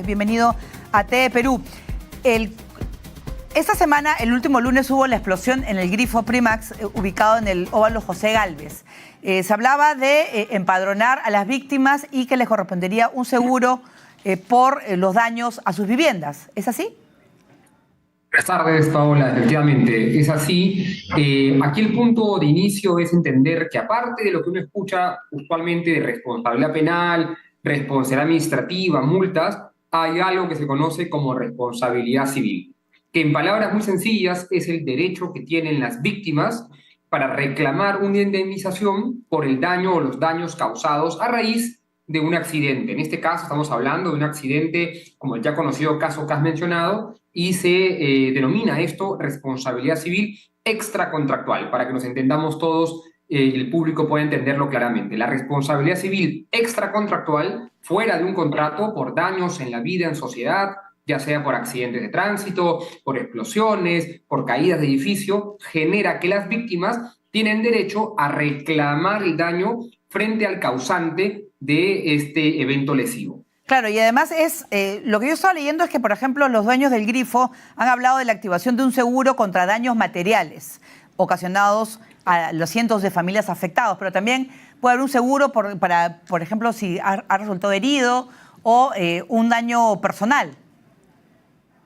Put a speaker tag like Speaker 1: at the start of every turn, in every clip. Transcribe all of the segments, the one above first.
Speaker 1: Bienvenido a TE Perú. Esta semana, el último lunes, hubo la explosión en el grifo Primax, ubicado en el óvalo José Gálvez. Se hablaba de empadronar a las víctimas y que les correspondería un seguro por los daños a sus viviendas. ¿Es así?
Speaker 2: Buenas tardes, Paola. Efectivamente, es así. Aquí el punto de inicio es entender que aparte de lo que uno escucha usualmente de responsabilidad penal, responsabilidad administrativa, multas, hay algo que se conoce como responsabilidad civil, que en palabras muy sencillas es el derecho que tienen las víctimas para reclamar una indemnización por el daño o los daños causados a raíz de un accidente. En este caso estamos hablando de un accidente como el ya conocido caso que has mencionado, y se denomina esto responsabilidad civil extracontractual, para que nos entendamos todos, el público pueda entenderlo claramente. La responsabilidad civil extracontractual, fuera de un contrato, por daños en la vida en sociedad, ya sea por accidentes de tránsito, por explosiones, por caídas de edificio, genera que las víctimas tienen derecho a reclamar el daño frente al causante de este evento lesivo.
Speaker 1: Claro, y además lo que yo estaba leyendo es que, por ejemplo, los dueños del grifo han hablado de la activación de un seguro contra daños materiales ocasionados a los cientos de familias afectadas, pero también puede haber un seguro para, por ejemplo, si ha resultado herido o un daño personal.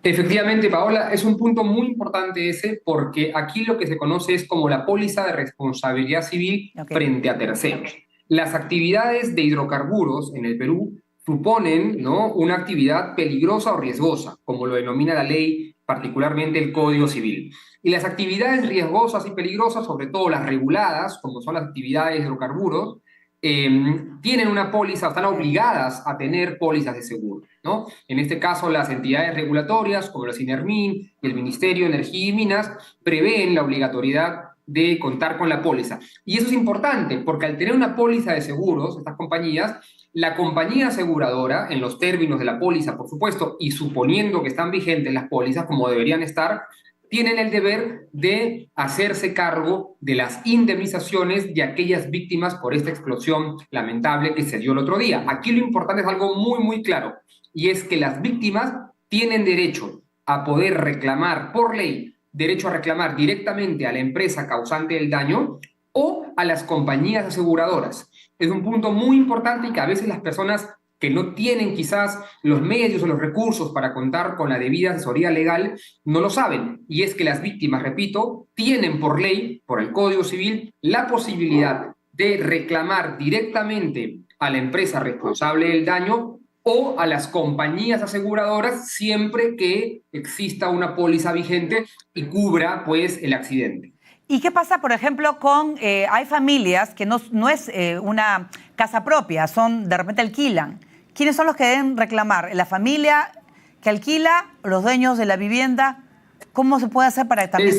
Speaker 2: Efectivamente, Paola, es un punto muy importante ese, porque aquí lo que se conoce es como la póliza de responsabilidad civil frente a terceros. Las actividades de hidrocarburos en el Perú suponen, ¿no?, una actividad peligrosa o riesgosa, como lo denomina la ley, particularmente el Código Civil. Y las actividades riesgosas y peligrosas, sobre todo las reguladas, como son las actividades de hidrocarburos, tienen una póliza, están obligadas a tener pólizas de seguro, ¿no? En este caso, las entidades regulatorias, como la SINERMIN y el Ministerio de Energía y Minas, prevén la obligatoriedad de contar con la póliza. Y eso es importante, porque al tener una póliza de seguros, estas compañías, la compañía aseguradora, en los términos de la póliza, por supuesto, y suponiendo que están vigentes las pólizas, como deberían estar, tienen el deber de hacerse cargo de las indemnizaciones de aquellas víctimas por esta explosión lamentable que se dio el otro día. Aquí lo importante es algo muy, muy claro, y es que las víctimas tienen derecho a poder reclamar por ley, derecho a reclamar directamente a la empresa causante del daño o a las compañías aseguradoras. Es un punto muy importante y que a veces las personas que no tienen quizás los medios o los recursos para contar con la debida asesoría legal, no lo saben. Y es que las víctimas, repito, tienen por ley, por el Código Civil, la posibilidad de reclamar directamente a la empresa responsable del daño o a las compañías aseguradoras, siempre que exista una póliza vigente y cubra, pues, el accidente.
Speaker 1: ¿Y qué pasa, por ejemplo, hay familias que no es una casa propia, de repente alquilan? ¿Quiénes son los que deben reclamar? ¿La familia que alquila, los dueños de la vivienda? ¿Cómo se puede hacer para que también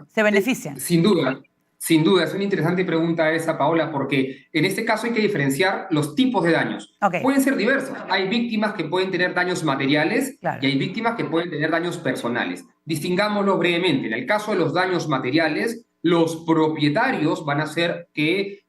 Speaker 1: se beneficien?
Speaker 2: Sin duda, es una interesante pregunta esa, Paola, porque en este caso hay que diferenciar los tipos de daños. Pueden ser diversos. Hay víctimas que pueden tener daños materiales, y hay víctimas que pueden tener daños personales. Distingámoslo brevemente. En el caso de los daños materiales, los propietarios van a ser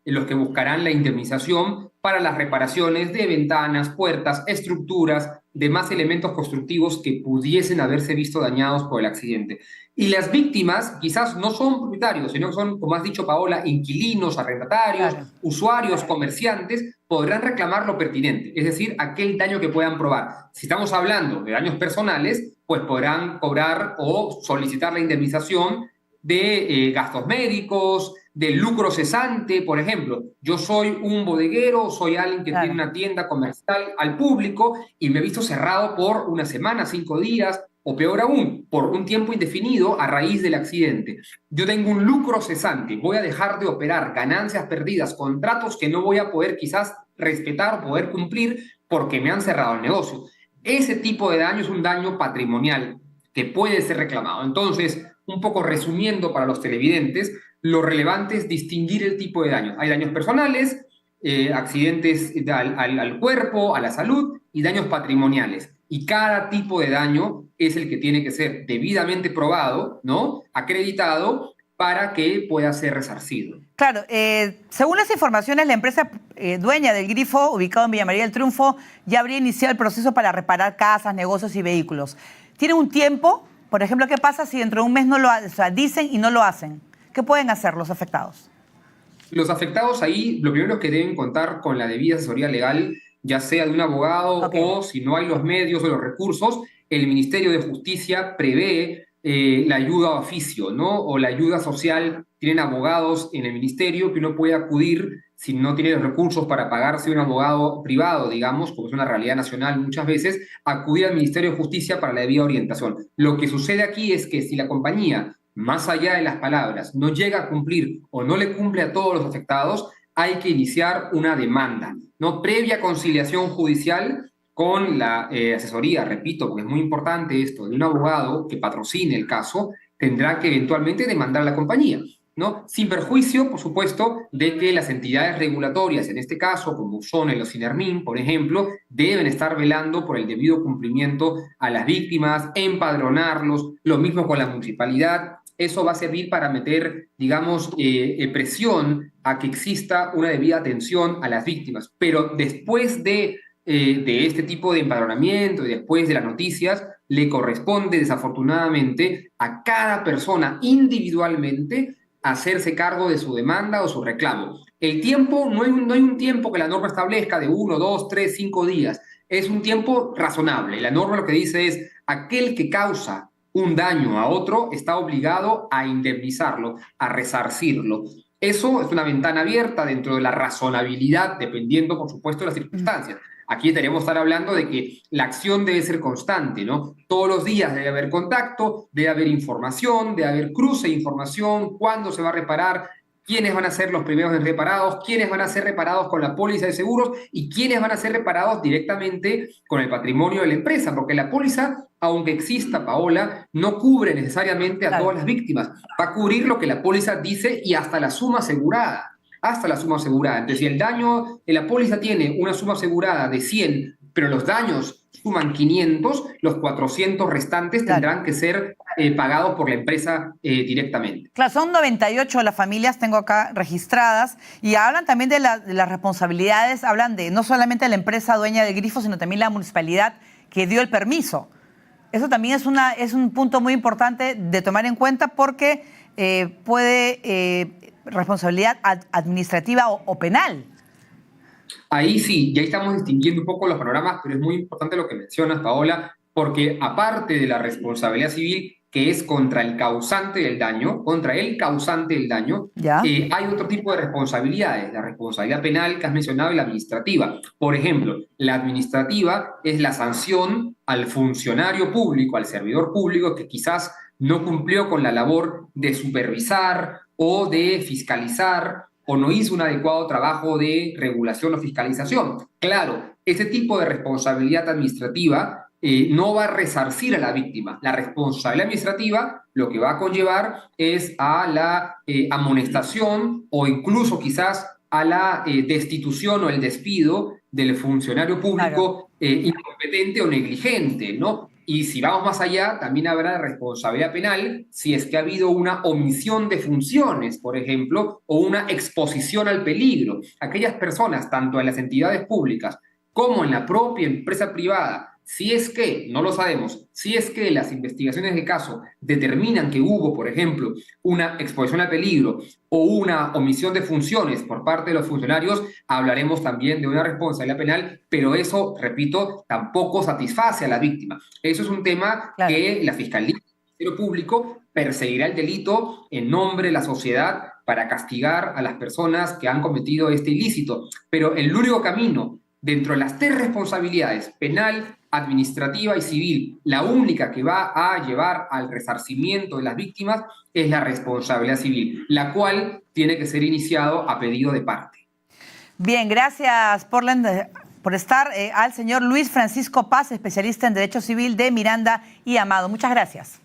Speaker 2: los que buscarán la indemnización para las reparaciones de ventanas, puertas, estructuras, demás elementos constructivos que pudiesen haberse visto dañados por el accidente. Y las víctimas quizás no son propietarios, sino que son, como has dicho, Paola, inquilinos, arrendatarios, usuarios, comerciantes, podrán reclamar lo pertinente, es decir, aquel daño que puedan probar. Si estamos hablando de daños personales, pues podrán cobrar o solicitar la indemnización de gastos médicos, del lucro cesante. Por ejemplo, yo soy un bodeguero, soy alguien que tiene una tienda comercial al público y me he visto cerrado por una semana, 5 días, o peor aún, por un tiempo indefinido a raíz del accidente. Yo tengo un lucro cesante, voy a dejar de operar, ganancias perdidas, contratos que no voy a poder quizás respetar o poder cumplir porque me han cerrado el negocio. Ese tipo de daño es un daño patrimonial que puede ser reclamado. Entonces, un poco resumiendo para los televidentes, lo relevante es distinguir el tipo de daños. Hay daños personales, accidentes al cuerpo, a la salud, y daños patrimoniales. Y cada tipo de daño es el que tiene que ser debidamente probado, ¿no?, acreditado, para que pueda ser resarcido.
Speaker 1: Claro, según las informaciones, la empresa dueña del Grifo, ubicado en Villa María del Triunfo, ya habría iniciado el proceso para reparar casas, negocios y vehículos. ¿Tiene un tiempo? Por ejemplo, ¿qué pasa si dentro de un mes no lo hacen? O sea, dicen y no lo hacen. ¿Qué pueden hacer los afectados?
Speaker 2: Los afectados ahí, lo primero es que deben contar con la debida asesoría legal, ya sea de un abogado o si no hay los medios o los recursos, el Ministerio de Justicia prevé la ayuda a oficio, ¿no? O la ayuda social. Tienen abogados en el ministerio que uno puede acudir si no tiene los recursos para pagarse un abogado privado, digamos, como es una realidad nacional muchas veces, acudir al Ministerio de Justicia para la debida orientación. Lo que sucede aquí es que si la compañía, más allá de las palabras, no llega a cumplir o no le cumple a todos los afectados, hay que iniciar una demanda, ¿no? Previa conciliación judicial con la asesoría, repito, porque es muy importante esto, de un abogado que patrocine el caso, tendrá que eventualmente demandar a la compañía, ¿no? Sin perjuicio, por supuesto, de que las entidades regulatorias, en este caso, como son el OSINERMIN, por ejemplo, deben estar velando por el debido cumplimiento a las víctimas, empadronarlos, lo mismo con la municipalidad. Eso va a servir para meter, digamos, presión a que exista una debida atención a las víctimas. Pero después de este tipo de empadronamiento y después de las noticias, le corresponde desafortunadamente a cada persona individualmente hacerse cargo de su demanda o su reclamo. El tiempo, no hay un tiempo que la norma establezca de 1, 2, 3, 5 días. Es un tiempo razonable. La norma lo que dice es aquel que causa un daño a otro está obligado a indemnizarlo, a resarcirlo. Eso es una ventana abierta dentro de la razonabilidad, dependiendo, por supuesto, de las circunstancias. Aquí estaríamos estar hablando de que la acción debe ser constante, ¿no? Todos los días debe haber contacto, debe haber información, debe haber cruce de información, cuándo se va a reparar, quiénes van a ser los primeros en reparados, quiénes van a ser reparados con la póliza de seguros y quiénes van a ser reparados directamente con el patrimonio de la empresa, porque la póliza, aunque exista, Paola, no cubre necesariamente a todas las víctimas, va a cubrir lo que la póliza dice y hasta la suma asegurada. Hasta la suma asegurada. Entonces, si el daño en la póliza tiene una suma asegurada de 100, pero los daños suman 500, los 400 restantes tendrán que ser pagados por la empresa directamente.
Speaker 1: Claro, son 98 las familias, tengo acá registradas, y hablan también de las responsabilidades, hablan de no solamente la empresa dueña del Grifo, sino también la municipalidad que dio el permiso. Eso también es un punto muy importante de tomar en cuenta porque puede... responsabilidad administrativa o penal.
Speaker 2: Ahí sí, ya estamos distinguiendo un poco los panoramas, pero es muy importante lo que mencionas, Paola, porque aparte de la responsabilidad civil, que es contra el causante del daño, hay otro tipo de responsabilidades, la responsabilidad penal que has mencionado y la administrativa. Por ejemplo, la administrativa es la sanción al funcionario público, al servidor público que quizás no cumplió con la labor de supervisar o de fiscalizar o no hizo un adecuado trabajo de regulación o fiscalización. Claro, ese tipo de responsabilidad administrativa no va a resarcir a la víctima. La responsabilidad administrativa lo que va a conllevar es a la amonestación o incluso quizás a la destitución o el despido del funcionario público incompetente o negligente, ¿no? Y si vamos más allá, también habrá responsabilidad penal si es que ha habido una omisión de funciones, por ejemplo, o una exposición al peligro. Aquellas personas, tanto en las entidades públicas como en la propia empresa privada, si es que, no lo sabemos, si es que las investigaciones del caso determinan que hubo, por ejemplo, una exposición al peligro o una omisión de funciones por parte de los funcionarios, hablaremos también de una responsabilidad penal, pero eso, repito, tampoco satisface a la víctima. Eso es un tema que la Fiscalía, el Ministerio Público, perseguirá el delito en nombre de la sociedad para castigar a las personas que han cometido este ilícito. Pero el único camino, dentro de las tres responsabilidades, penal, administrativa y civil, la única que va a llevar al resarcimiento de las víctimas es la responsabilidad civil, la cual tiene que ser iniciado a pedido de parte.
Speaker 1: Bien, gracias por estar al señor Luis Francisco Paz, especialista en Derecho Civil de Miranda y Amado. Muchas gracias.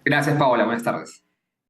Speaker 2: Gracias, Paola. Buenas tardes.